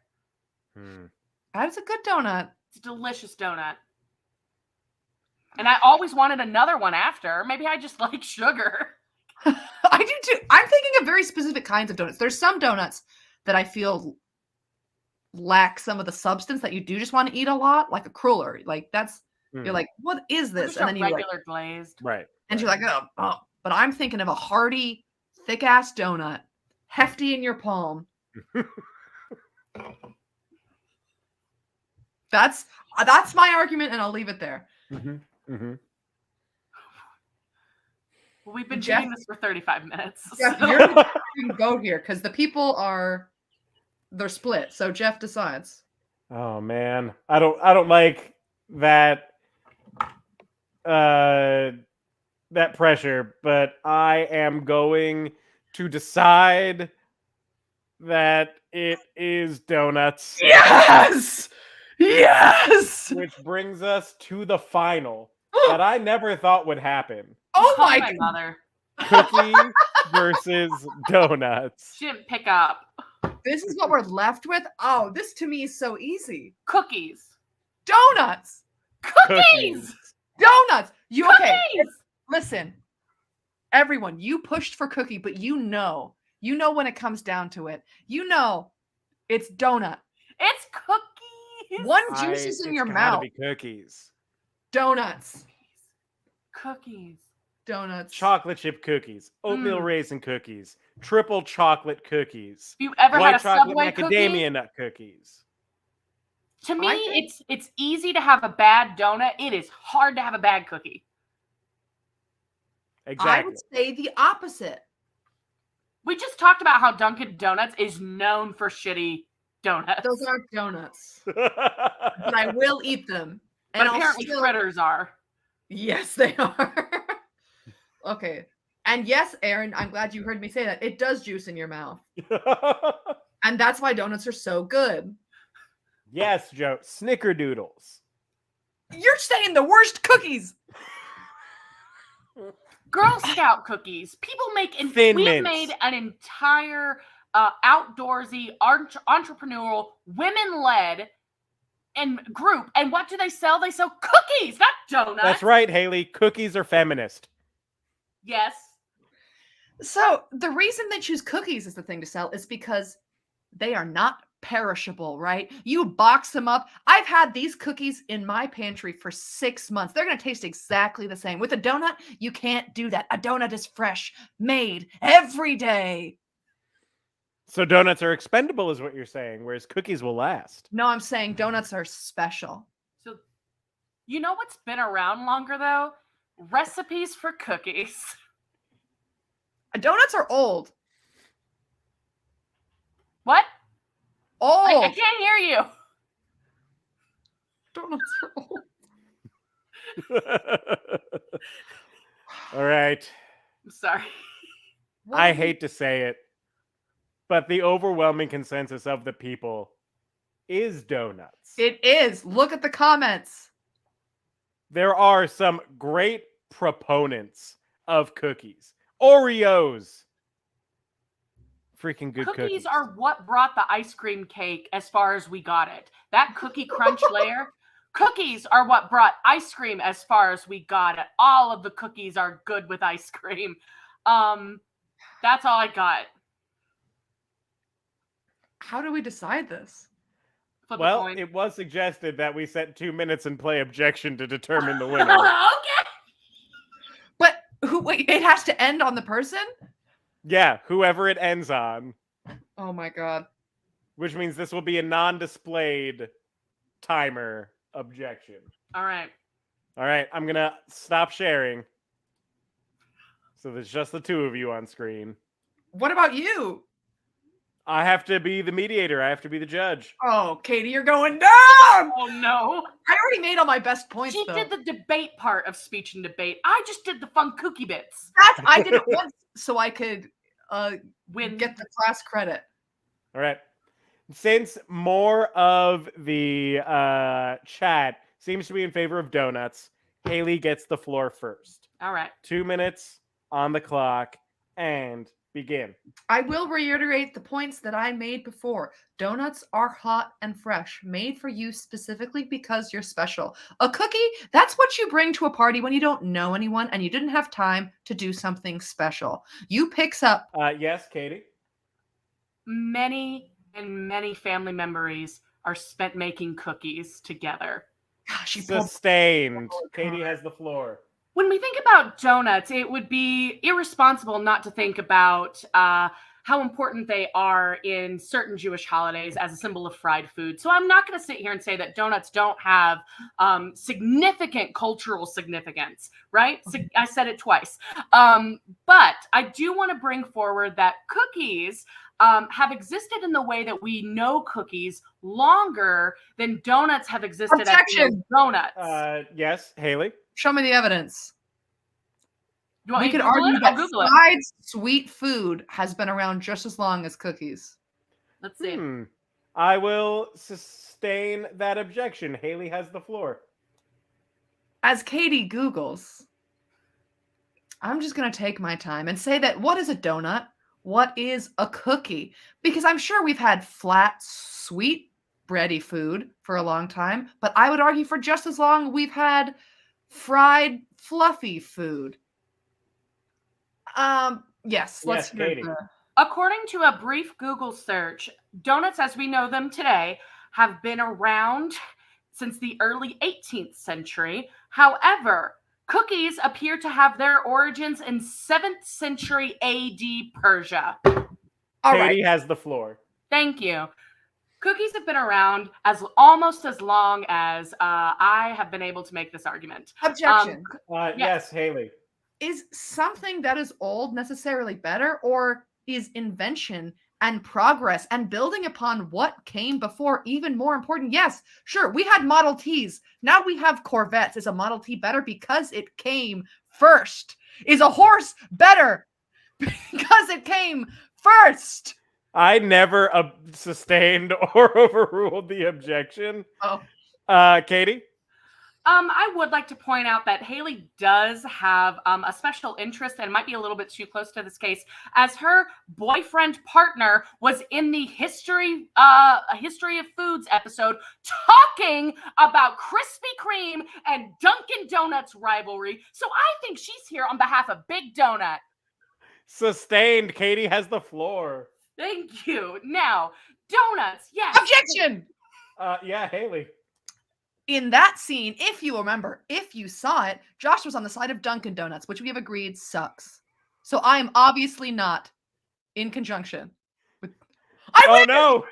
That's a good donut. It's a delicious donut. And I always wanted another one after. Maybe I just like sugar. I do too. I'm thinking of very specific kinds of donuts. There's some donuts that I feel lack some of the substance that you do just want to eat a lot, like a cruller. Like that's you're like, what is this? Just And then you regular like, glazed. Right. and you're like, oh. But I'm thinking of a hearty, thick ass donut, hefty in your palm. That's my argument, and I'll leave it there. Mm-hmm. Mm-hmm. Well, we've been Jeff- doing this for 35 minutes. Jeff, so- you're the goat here because the people they're split. So Jeff decides. Oh man, I don't like that that pressure, but I am going to decide that it is donuts. Yes! Yes! Which brings us to the final that I never thought would happen. Oh Call my my god. mother. Cookie versus donuts. She didn't pick up. This is what we're left with? Oh, this to me is so easy. Cookies. Donuts! Cookies! Donuts! You okay? Cookies! Listen. everyone, you pushed for cookie, but you know when it comes down to it, it's donut. It's cookies. One juice is in your mouth. It's gotta be cookies. Donuts. Cookies. Donuts. Chocolate chip cookies. Oatmeal raisin cookies. Triple chocolate cookies. Have you ever had a chocolate Subway macadamia cookie? nut cookies. To me, it's easy to have a bad donut. It is hard to have a bad cookie. Exactly. I would say the opposite. We just talked about how Dunkin' Donuts is known for shitty donuts. Those aren't donuts. But I will eat them. But apparently fritters are. Yes, they are. Okay. And yes, Aaron, I'm glad you heard me say that. It does juice in your mouth. And that's why donuts are so good. Yes, Joe. Snickerdoodles. You're saying the worst cookies. Girl Scout cookies. People make Thin we have Mints. made an entire outdoorsy, entrepreneurial, women-led and group. And what do they sell? They sell cookies, not donuts. That's right, Haley. Cookies are feminist. Yes. So the reason they choose cookies as the thing to sell is because they are not perishable, right? You box them up. I've had these cookies in my pantry for 6 months. They're going to taste exactly the same. With a donut, you can't do that. A donut is fresh, made every day. So donuts are expendable is what you're saying, whereas cookies will last. No, I'm saying donuts are special. So, you know what's been around longer, though? Recipes for cookies. Donuts are old. What? Old. I can't hear you. Donuts are old. All right. I'm sorry. I hate to say it, but the overwhelming consensus of the people is donuts. It is. Look at the comments. There are some great proponents of cookies. Oreos. Freaking good cookies. Are what brought the ice cream cake as far as we got it. That cookie crunch layer. Cookies are what brought ice cream as far as we got it. All of the cookies are good with ice cream. That's all I got. How do we decide this? Well, it was suggested that we set 2 minutes and play objection to determine the winner. Okay. But wait, it has to end on the person? Yeah, whoever it ends on. Oh my god. Which means this will be a non-displayed timer objection. All right. All right, I'm going to stop sharing. So there's just the two of you on screen. What about you? I have to be the mediator. I have to be the judge. Oh, Katie, you're going down! Oh, no. I already made all my best points, She though. did the debate part of speech and debate. I just did the fun cookie bits. I did it once so I could get the class credit. All right. Since more of the chat seems to be in favor of donuts, Haley gets the floor first. All right. 2 minutes on the clock and begin. I will reiterate the points that I made before. Donuts are hot and fresh, made for you specifically because you're special. A cookie, that's what you bring to a party when you don't know anyone and you didn't have time to do something special. You picks up. Yes, Katie? Many and many family memories are spent making cookies together. Gosh, Sustained. Katie has the floor. When we think about donuts, it would be irresponsible not to think about how important they are in certain Jewish holidays as a symbol of fried food. So I'm not going to sit here and say that donuts don't have significant cultural significance, right? I said it twice. But I do want to bring forward that cookies have existed in the way that we know cookies longer than donuts have existed as donuts. Yes, Haley? Show me the evidence. We could Google argue it? that I'll Google it. fried sweet food has been around just as long as cookies. Let's see. I will sustain that objection. Haley has the floor. As Katie Googles, I'm just going to take my time and say that what is a donut? What is a cookie? Because I'm sure we've had flat, sweet, bready food for a long time, but I would argue for just as long we've had fried, fluffy food. Yes, let's hear Katie. According to a brief Google search, donuts as we know them today have been around since the early 18th century. However, cookies appear to have their origins in 7th century AD Persia. Katie has the floor. Thank you. Cookies have been around almost as long as I have been able to make this argument. Objection. Yes, Haley. Is something that is old necessarily better, or is invention and progress and building upon what came before even more important? Yes, sure. We had Model Ts. Now we have Corvettes. Is a Model T better because it came first? Is a horse better because it came first? I never sustained or overruled the objection. Oh. Katie? I would like to point out that Haley does have a special interest, and might be a little bit too close to this case, as her boyfriend partner was in the history of foods episode talking about Krispy Kreme and Dunkin' Donuts rivalry. So I think she's here on behalf of Big Donut. Sustained. Katie has the floor. Thank you. Now, donuts, yes. Objection! Yeah, Haley. In that scene, if you remember, if you saw it, Josh was on the side of Dunkin' Donuts, which we have agreed sucks. So I am obviously not in conjunction with... No!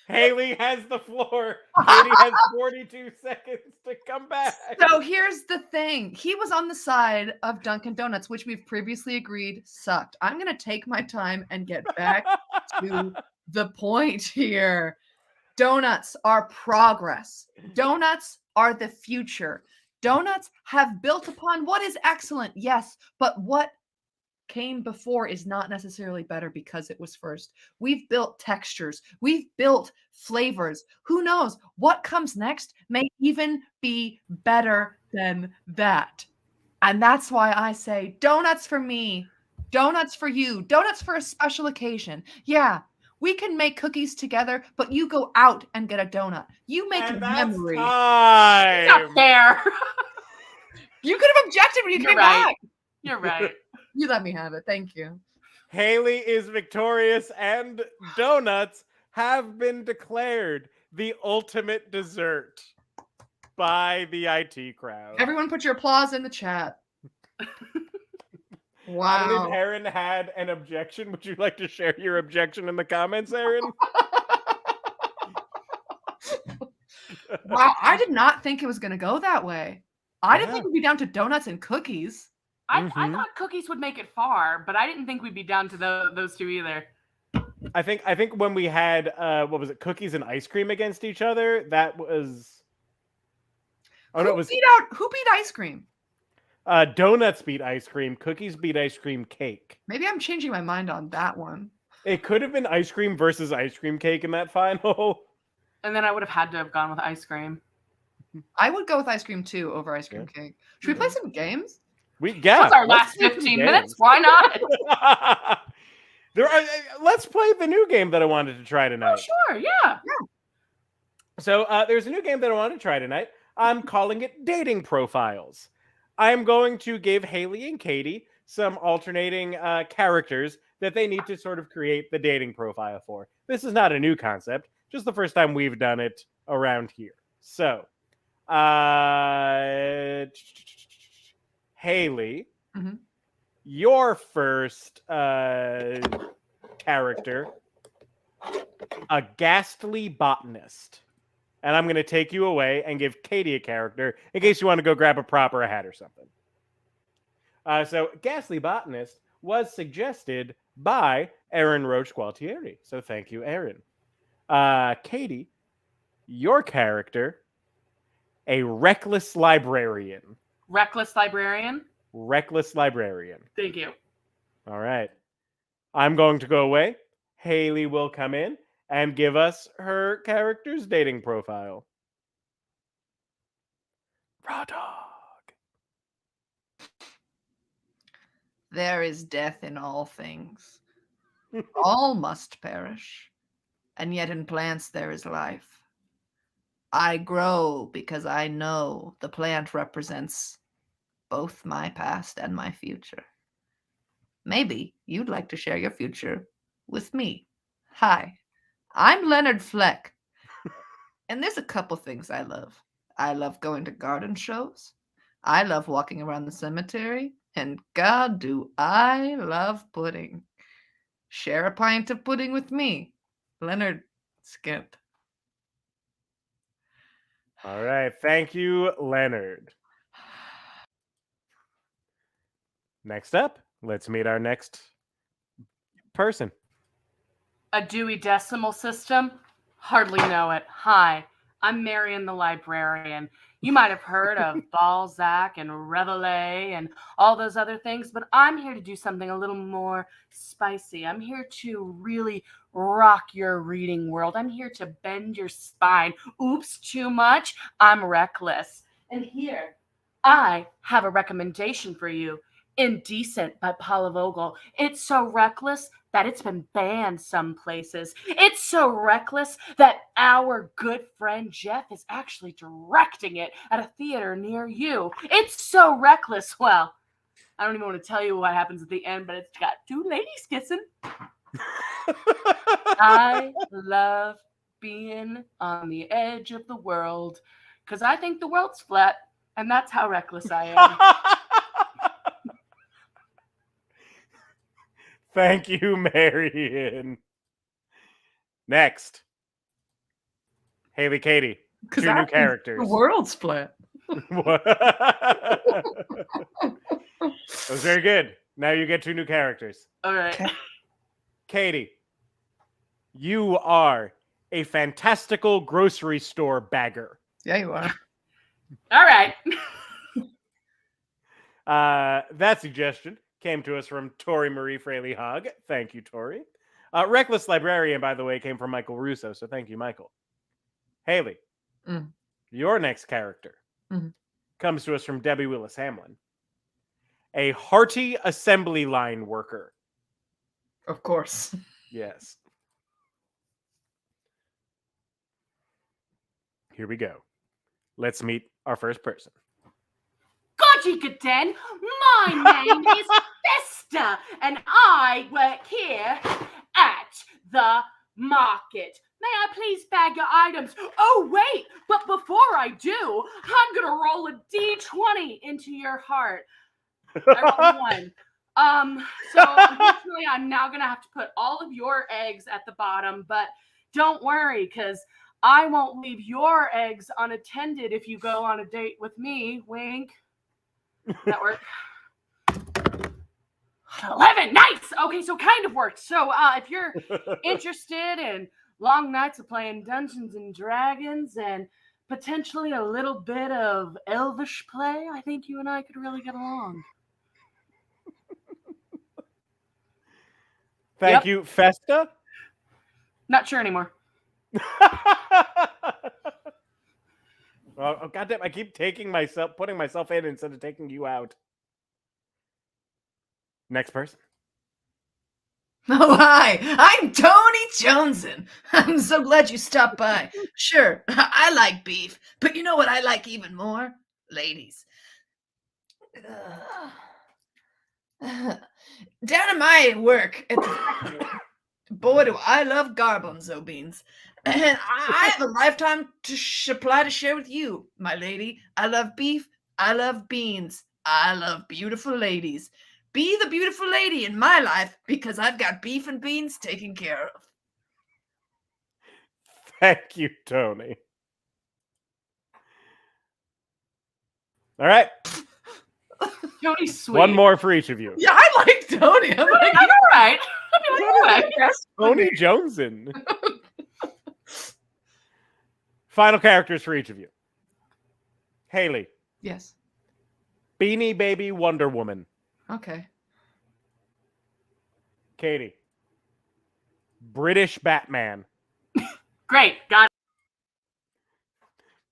Haley has the floor. Katie has 42 seconds to come back. So here's the thing. He was on the side of Dunkin' Donuts, which we've previously agreed sucked. I'm going to take my time and get back to the point here. Donuts are progress. Donuts are the future. Donuts have built upon what is excellent, yes, but what came before is not necessarily better because it was first. We've built textures. We've built flavors. Who knows? What comes next may even be better than that. And that's why I say donuts for me, donuts for you, donuts for a special occasion. Yeah, we can make cookies together, but you go out and get a donut. You make a memory. Not fair. You could have objected when you came back. You're right. You let me have it. Thank you. Haley is victorious, and donuts have been declared the ultimate dessert by the IT crowd. Everyone put your applause in the chat. Wow. I believe Aaron had an objection. Would you like to share your objection in the comments, Aaron? Wow, I did not think it was going to go that way. I didn't think we'd be down to donuts and cookies. I thought cookies would make it far, but I didn't think we'd be down to those two either. I think when we had what was it, cookies and ice cream against each other, that was Who beat ice cream? Donuts beat ice cream, cookies beat ice cream cake. Maybe I'm changing my mind on that one. It could have been ice cream versus ice cream cake in that final. And then I would have had to have gone with ice cream. I would go with ice cream too over ice cream cake. Should we play some games? That's our last 15 minutes. Why not? Let's play the new game that I wanted to try tonight. Oh, sure, yeah. So there's a new game that I wanted to try tonight. I'm calling it Dating Profiles. I'm going to give Haley and Katie some alternating characters that they need to sort of create the dating profile for. This is not a new concept, just the first time we've done it around here. So, Haley, your first character, a ghastly botanist. And I'm going to take you away and give Katie a character in case you want to go grab a prop or a hat or something. So, ghastly botanist was suggested by Aaron Roach Gualtieri. So, thank you, Aaron. Katie, your character, a reckless librarian. Reckless librarian? Reckless librarian. Thank you. All right. I'm going to go away. Haley will come in and give us her character's dating profile. Raw dog. There is death in all things. All must perish, and yet in plants there is life. I grow because I know the plant represents both my past and my future. Maybe you'd like to share your future with me. Hi, I'm Leonard Fleck, and there's a couple things I love. I love going to garden shows. I love walking around the cemetery. And God, do I love pudding. Share a pint of pudding with me, Leonard Skimp. All right. Thank you, Leonard. Next up, let's meet our next person. A Dewey Decimal System? Hardly know it. Hi, I'm Marion the Librarian. You might have heard of Balzac and Rabelais and all those other things, but I'm here to do something a little more spicy. I'm here to really rock your reading world. I'm here to bend your spine. Oops, too much? I'm reckless. And here, I have a recommendation for you. Indecent by Paula Vogel. It's so reckless that it's been banned some places. It's so reckless that our good friend Jeff is actually directing it at a theater near you. It's so reckless. Well, I don't even want to tell you what happens at the end, but it's got two ladies kissing. I love being on the edge of the world because I think the world's flat, and that's how reckless I am. Thank you, Marion. Next, Haley Katie. Two new characters. The world's split. That was very good. Now you get two new characters. All right. Okay. Katie, you are a fantastical grocery store bagger. Yeah, you are. All right. That suggestion came to us from Tori Marie Fraley Hogg. Thank you, Tori. Reckless Librarian, by the way, came from Michael Russo, so thank you, Michael. Haley, your next character comes to us from Debbie Willis Hamlin. A hearty assembly line worker. Of course. Yes. Here we go. Let's meet our first person. Godjigaden, my name is Festa, and I work here at the market. May I please bag your items? Oh, wait, but before I do, I'm going to roll a D20 into your heart. I rolled one. So unfortunately, I'm now going to have to put all of your eggs at the bottom, but don't worry, because I won't leave your eggs unattended if you go on a date with me. Wink. That worked. 11. Nice. Okay, so kind of worked. So if you're interested in long nights of playing Dungeons and Dragons and potentially a little bit of elvish play, I think you and I could really get along. Thank you, Festa. Not sure anymore. Oh, goddamn! I keep putting myself in instead of taking you out. Next person. Oh, hi. I'm Tony Joneson. I'm so glad you stopped by. Sure, I like beef, but you know what I like even more? Ladies. Down at my work at the factory, boy, do I love garbanzo beans. And I have a lifetime supply to share with you, my lady. I love beef. I love beans. I love beautiful ladies. Be the beautiful lady in my life because I've got beef and beans taken care of. Thank you, Tony. All right. Tony's sweet. One more for each of you. Yeah, I like Tony. I'm like, I'm all right. Tony Joneson. Final characters for each of you. Haley. Yes. Beanie Baby Wonder Woman. Okay. Katie. British Batman. Great. Got it.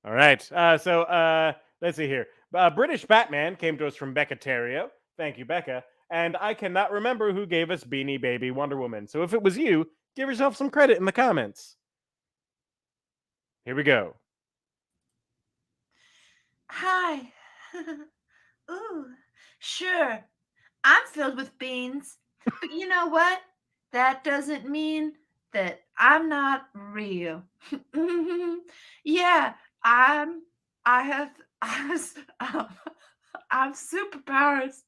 All right. So let's see here. British Batman came to us from Becca Terrio. Thank you, Becca. And I cannot remember who gave us Beanie Baby Wonder Woman. So if it was you, give yourself some credit in the comments. Here we go. Hi. Ooh, sure. I'm filled with beans. But you know what? That doesn't mean that I'm not real. Yeah, I'm. I have. I'm, I'm superpowers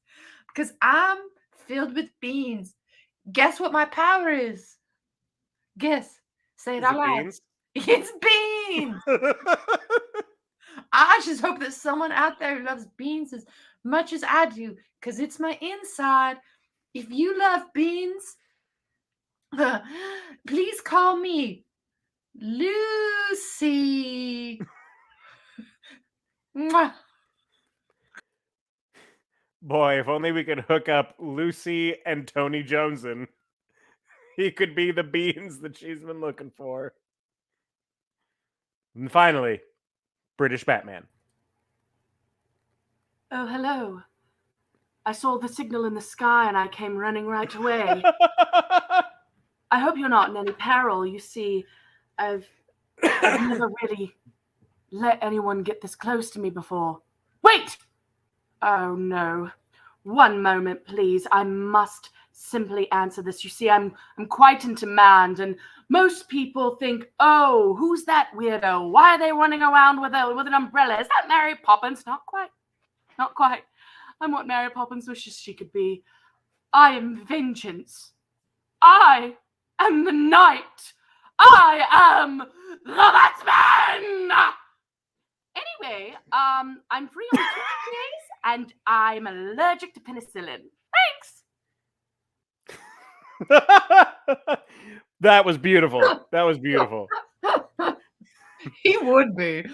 because I'm filled with beans. Guess what my power is? Guess. Say it Is out it loud. beans? It's beans. I just hope that someone out there loves beans as much as I do, because it's my inside. If you love beans, please call me Lucy. Mwah. Boy, if only we could hook up Lucy and Tony Joneson. He could be the beans that she's been looking for. And finally, British Batman. Oh, hello. I saw the signal in the sky and I came running right away. I hope you're not in any peril. You see, I've never really let anyone get this close to me before. Wait! Oh no. One moment, please. I must simply answer this. You see, I'm quite in demand, and most people think, oh, who's that weirdo? Why are they running around with an umbrella? Is that Mary Poppins? Not quite. Not quite. I'm what Mary Poppins wishes she could be. I am vengeance. I am the knight. I am the Batman. Anyway, I'm free on Tuesdays, and I'm allergic to penicillin. Thanks. That was beautiful. That was beautiful. He would be.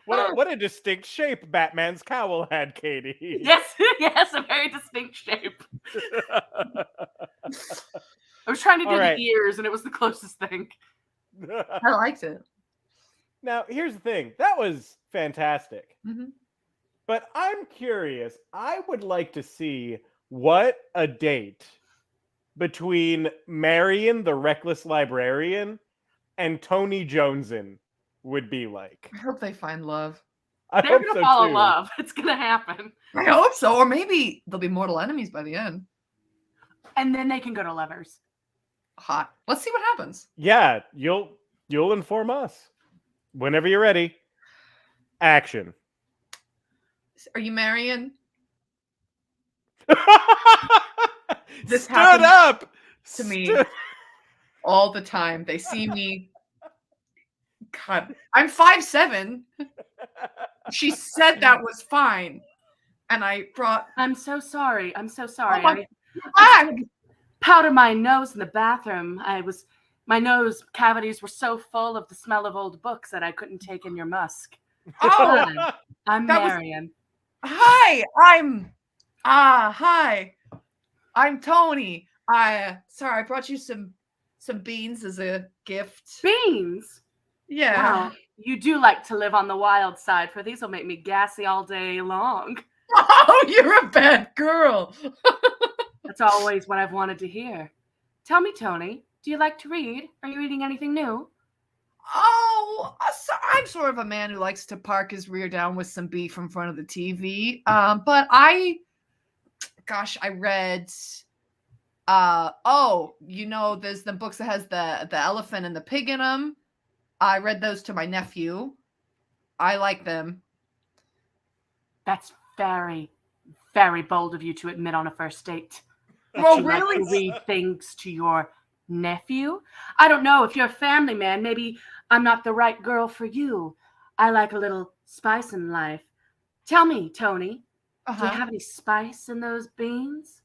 What a distinct shape Batman's cowl had, Katie. Yes, yes, a very distinct shape. I was trying to do the ears, and it was the closest thing. I liked it. Now, here's the thing. That was fantastic. Mm-hmm. But I'm curious. I would like to see what a date between Marion, the reckless librarian, and Tony Joneson would be like. I hope they find love. I They're hope gonna so fall too. in love. It's gonna happen. I hope so. Or maybe they'll be mortal enemies by the end. And then they can go to lovers. Hot. Let's see what happens. Yeah, you'll inform us. Whenever you're ready. Action. Are you Marion? This Stood happens up to me all the time. They see me. God, I'm 5'7". She said that was fine. And I brought. I'm so sorry. I'm so sorry. Oh I powdered my nose in the bathroom. My nose cavities were so full of the smell of old books that I couldn't take in your musk. Oh, I'm Marion. Hi, hi. I'm Tony. Sorry, I brought you some beans as a gift. Beans? Yeah. Wow, you do like to live on the wild side, for these will make me gassy all day long. Oh, you're a bad girl. That's always what I've wanted to hear. Tell me, Tony, do you like to read? Are you reading anything new? Oh, I'm sort of a man who likes to park his rear down with some beef in front of the TV. But I read. There's the books that has the elephant and the pig in them. I read those to my nephew. I like them. That's very, very bold of you to admit on a first date. Well, really? Like to read things to your nephew? I don't know. If you're a family man, maybe I'm not the right girl for you. I like a little spice in life. Tell me, Tony, do you have any spice in those beans?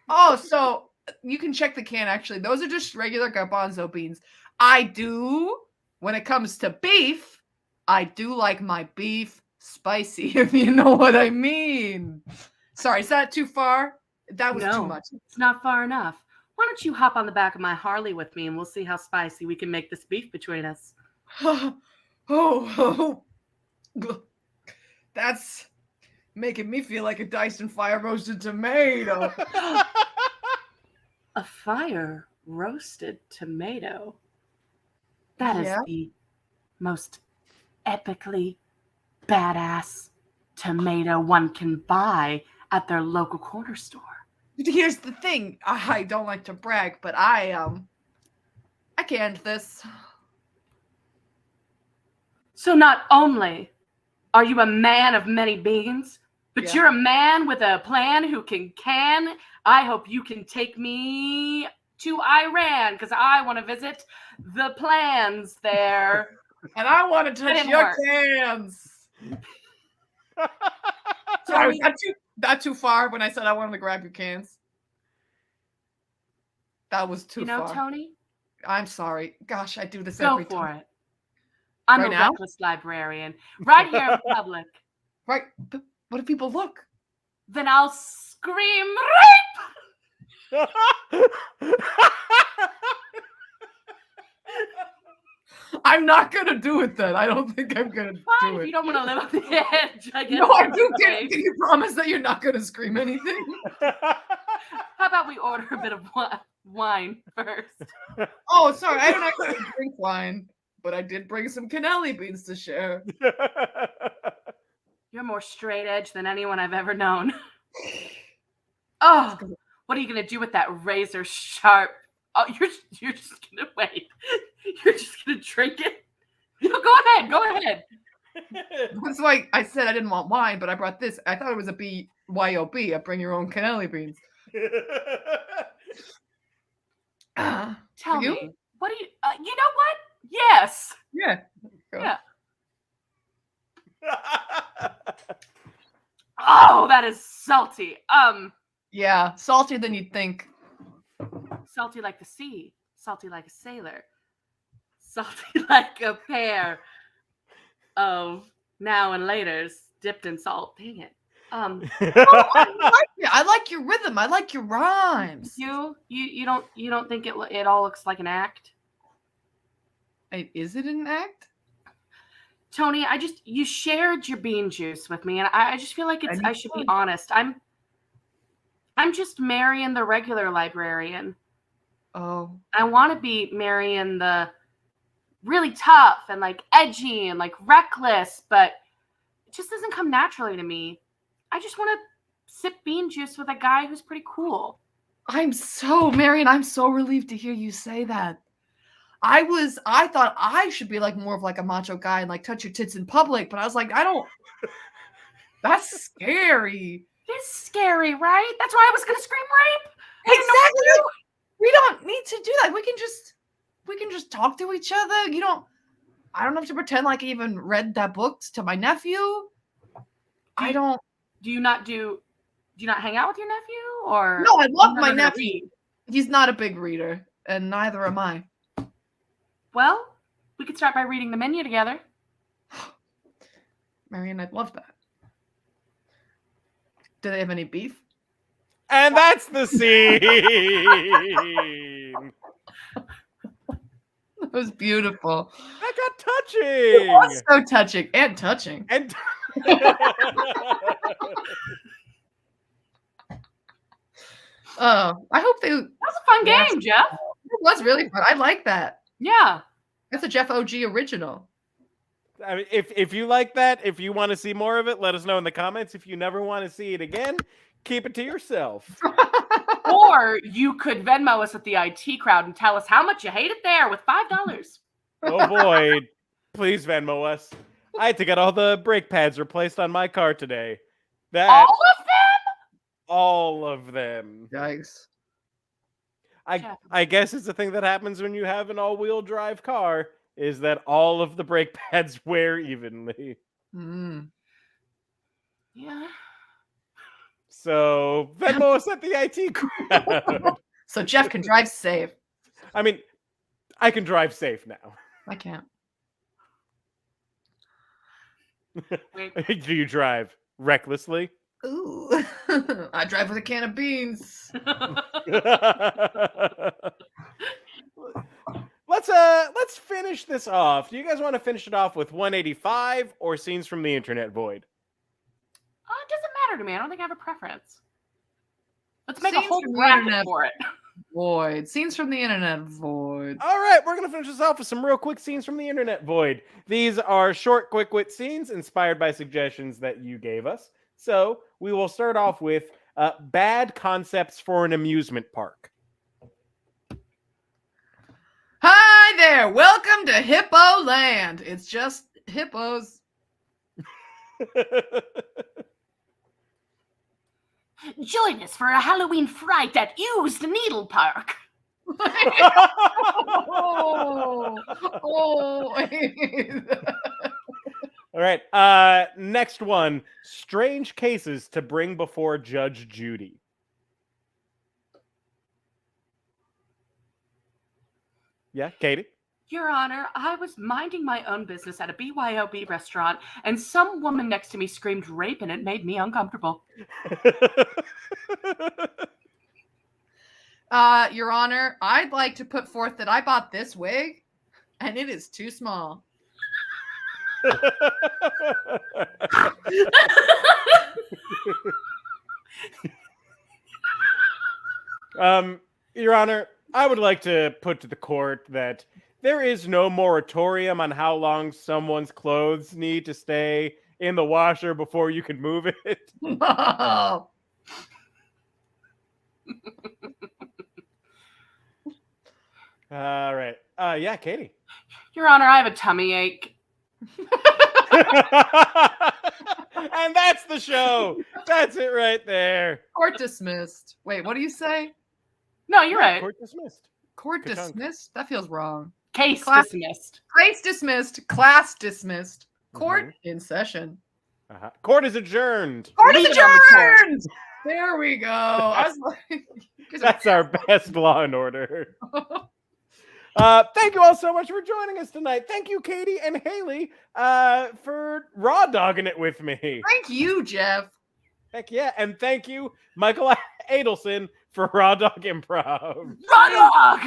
Oh, so you can check the can, actually. Those are just regular garbanzo beans. I do, when it comes to beef, I do like my beef spicy, if you know what I mean. Sorry, is that too far? That was too much. It's not far enough. Why don't you hop on the back of my Harley with me and we'll see how spicy we can make this beef between us. Oh, that's making me feel like a Dyson fire roasted tomato. A fire roasted tomato? That is the most epically badass tomato one can buy at their local corner store. Here's the thing. I don't like to brag, but I canned this. So not only are you a man of many beans, but Yeah. you're a man with a plan who can can. I hope you can take me to Iran because I want to visit the plans there. And I want to touch didn't your work. cans. Tony, Sorry, not too far when I said I wanted to grab your cans. That was too far. Tony, I'm sorry. Gosh, I do this go every for time. it. I'm Right a now? reckless librarian, right here in public. Right. But what if people look? Then I'll scream rape. I'm not gonna do it then. I don't think I'm gonna Fine, do if it. you don't want to live on the edge, I guess. No, I do. Okay. Can you promise that you're not gonna scream anything? How about we order a bit of wine first? Oh, sorry. I don't actually drink wine, but I did bring some cannelli beans to share. You're more straight edge than anyone I've ever known. Oh, what are you gonna do with that razor sharp? Oh, you're just gonna wait. You're just gonna drink it. No, go ahead. Go ahead. That's why I said I didn't want wine, but I brought this. I thought it was a BYOB, a bring your own cannelli beans. Tell you? me, what do you? You know what? Yes. Yeah. Go. Yeah. Oh, that is salty. Yeah, saltier than you'd think. Salty like the sea. Salty like a sailor. Salty like a pair of now and laters dipped in salt. Dang it. Oh, I like your rhythm. I like your rhymes. You don't think it all looks like an act? Is it an act? Tony, you shared your bean juice with me, and I just feel like I should be honest. I'm just Marion the regular librarian. Oh. I want to be Marion the really tough and like edgy and like reckless, but it just doesn't come naturally to me. I just want to sip bean juice with a guy who's pretty cool. Marion, I'm so relieved to hear you say that. I thought I should be like more of like a macho guy and like touch your tits in public, but I was like, that's scary. It's scary, right? That's why I was gonna scream rape. Exactly. We don't need to do that. We can just talk to each other. I don't have to pretend like I even read that book to my nephew. Do you not hang out with your nephew? Or no, I love my nephew. He's not a big reader, and neither am I. Well, we could start by reading the menu together. Marion, I'd love that. Do they have any beef? And that's the scene. That was beautiful. That got touching. It was so touching and touching. And I hope they. That was a fun game, Jeff. It was really fun. I like that. Yeah. That's a Jeff OG original. I mean, if you like that, if you want to see more of it, let us know in the comments. If you never want to see it again, keep it to yourself. Or you could Venmo us at the IT crowd and tell us how much you hate it there with $5. Oh boy, please Venmo us. I had to get all the brake pads replaced on my car today. All of them? All of them. Yikes. I guess it's the thing that happens when you have an all-wheel drive car, is that all of the brake pads wear evenly. Mm. Yeah. So Venmo us at the IT crowd. So Jeff can drive safe. I mean, I can drive safe now. I can't. Do you drive recklessly? Ooh. I drive with a can of beans. Let's finish this off. Do you guys want to finish it off with 185 or Scenes from the Internet Void? It doesn't matter to me. I don't think I have a preference. Let's make Scenes a whole from the bracket Internet for it. Void. Scenes from the Internet Void. All right, we're going to finish this off with some real quick scenes from the Internet Void. These are short, quick wit scenes inspired by suggestions that you gave us. So we will start off with Bad concepts for an amusement park. Hi there. Welcome to Hippo Land. It's just hippos. Join us for a Halloween fright at Used Needle Park. Oh. All right. Next one. Strange cases to bring before Judge Judy. Yeah, Katie? Your Honor, I was minding my own business at a BYOB restaurant, and some woman next to me screamed rape, and it made me uncomfortable. Your Honor, I'd like to put forth that I bought this wig, and it is too small. Your Honor, I would like to put to the court that there is no moratorium on how long someone's clothes need to stay in the washer before you can move it. No. All right. Yeah, Katie. Your Honor, I have a tummy ache. And that's the show. That's it right there. Court dismissed. Wait, what do you say? No, you're right. Court dismissed. Court Ka-chunk. dismissed? That feels wrong. Case Class- dismissed. Case dismissed. Class dismissed. Court in session. Uh-huh. Court is adjourned. Court is Leave it on the court. adjourned! There we go. I was like, you guys are- That's our best Law and Order. Thank you all so much for joining us tonight. Thank you, Katie and Haley, for raw dogging it with me. Thank you, Jeff. Heck yeah. And thank you, Michael Adelson, for Raw Dog Improv. Raw dog!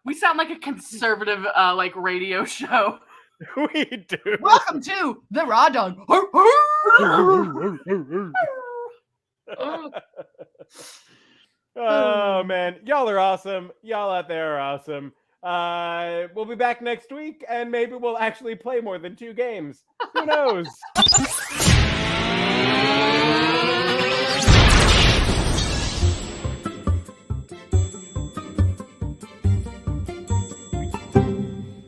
We sound like a conservative, like radio show. We do. Welcome to the Raw Dog. Oh man, y'all are awesome. Y'all out there are awesome. We'll be back next week, and maybe we'll actually play more than 2 games. Who knows?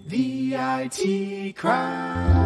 The IT crowd.